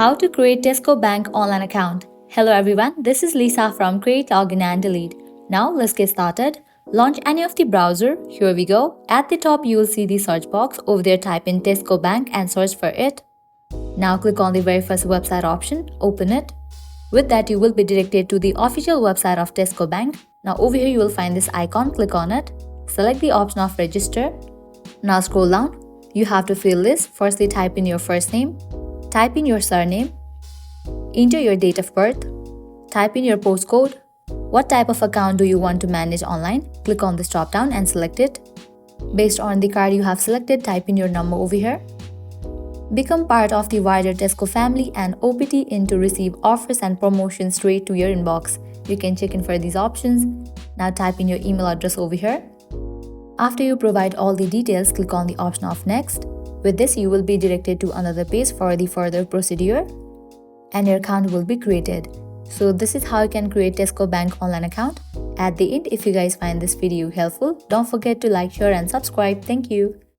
How to create Tesco Bank online account. Hello everyone, this is Lisa from Create, Login and Delete. Now let's get started. Launch any of the browser. Here we go. At the top you will see the search box. Over there type in Tesco Bank and search for it. Now click on the very first website option. Open it. With that you will be directed to the official website of Tesco Bank. Now over here you will find this icon. Click on it. Select the option of register. Now scroll down. You have to fill this. Firstly type in your first name. Type in your surname, enter your date of birth, type in your postcode, what type of account do you want to manage online, click on this drop down and select it. Based on the card you have selected, type in your number over here. Become part of the wider Tesco family and opt in to receive offers and promotions straight to your inbox. You can check in for these options. Now type in your email address over here. After you provide all the details, click on the option of next. With this, you will be directed to another page for the further procedure and your account will be created. So this is how you can create Tesco Bank online account. At the end, if you guys find this video helpful, don't forget to like, share and subscribe. Thank you.